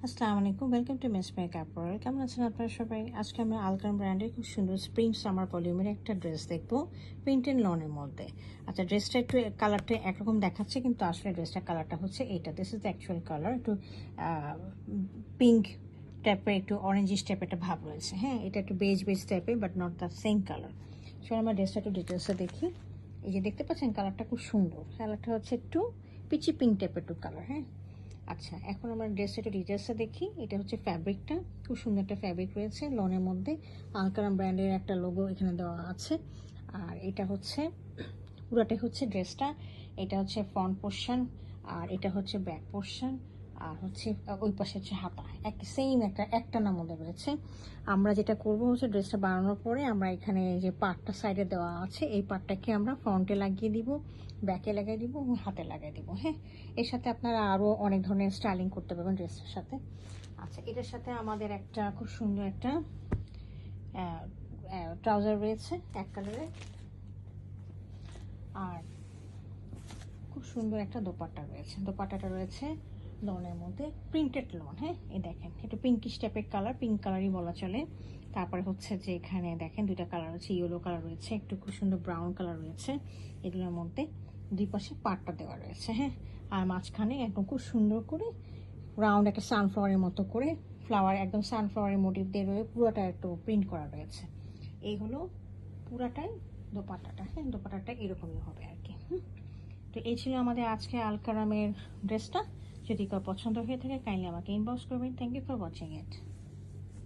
আসসালামু আলাইকুম, welcome to miss makeup world. কেমন আছেন আপনারা সবাই? আজকে আমরা আলকান ব্র্যান্ডের খুব সুন্দর স্প্রিং সামার ভলিউমের একটা ড্রেস দেখবো প্রিন্টেড লনের মধ্যে। আচ্ছা, ড্রেসটা একটু কালারটা একরকম দেখাচ্ছে, কিন্তু আসলে ড্রেসটার কালারটা হচ্ছে এইটা। This is the actual colour. একটু পিঙ্ক টাইপের, একটু অরেঞ্জিশ টাইপের একটা ভাব রয়েছে। হ্যাঁ, এটা একটু বেজ টাইপের, but not the same colour. চলো আমরা ড্রেসটা একটু ডিটেলসে দেখি। এই যে দেখতে পাচ্ছেন, কালারটা খুব সুন্দর। কালারটা হচ্ছে একটু পিচি পিঙ্ক টাইপের একটু কালার। হ্যাঁ, আচ্ছা, এখন আমরা ড্রেসটা একটু ডিটেলসে দেখি। এটা হচ্ছে ফ্যাব্রিকটা, খুব সুন্দর একটা ফ্যাব্রিক রয়েছে লনের মধ্যে। আলকারাম ব্র্যান্ডের একটা লোগো এখানে দেওয়া আছে। আর এটা হচ্ছে পুরোটাই হচ্ছে ড্রেসটা। এটা হচ্ছে ফ্রন্ট পোর্শন, আর এটা হচ্ছে ব্যাক পোর্শন, আর হচ্ছে ওই পাশে হচ্ছে হাতা। সেম একটা নাম মধ্যে রয়েছে। আমরা যেটা করব হচ্ছে, ড্রেসটা বানানোর পরে আমরা এখানে যে পার্টটা সাইডে দেওয়া আছে, এই পার্টটাকে আমরা ফ্রন্টে লাগিয়ে দিব, ব্যাকে লাগিয়ে দিব এবং হাতে লাগিয়ে দিব। হ্যাঁ, এর সাথে আপনারা আরও অনেক ধরনের স্টাইলিং করতে পারবেন ড্রেসের সাথে। আচ্ছা, এটার সাথে আমাদের একটা খুব সুন্দর একটা ট্রাউজার রয়েছে এক কালারের, আর খুব সুন্দর একটা দোপাট্টা রয়েছে। দোপাট্টাটা রয়েছে লনের মধ্যে, প্রিন্টেড লন। হ্যাঁ, এই দেখেন, একটু পিঙ্কিশ টাইপের কালার, পিঙ্ক কালারই বলা চলে। তারপরে হচ্ছে যে এখানে দেখেন দুইটা কালার আছে, ইয়েলো কালার রয়েছে, একটু খুব সুন্দর ব্রাউন কালার রয়েছে। এগুলোর মধ্যে দুই পাশে পাটটা দেওয়া রয়েছে। হ্যাঁ, আর মাঝখানে একদম খুব সুন্দর করে রাউন্ড একটা সানফ্লাওয়ারের মতো করে ফ্লাওয়ার, একদম সানফ্লাওয়ারের মোটিভ দিয়ে রয়ে পুরোটা একটু প্রিন্ট করা রয়েছে। এই হলো পুরাটাই দোপাট্টাটা। হ্যাঁ, দোপাট্টাটা এরকমই হবে আর কি। তো এই ছিল আমাদের আজকে আলকারামের ড্রেসটা। যদি কারো পছন্দ হয়ে থাকে, কাইন্ডলি আমাকে ইনবক্স করবেন। Thank you for watching it.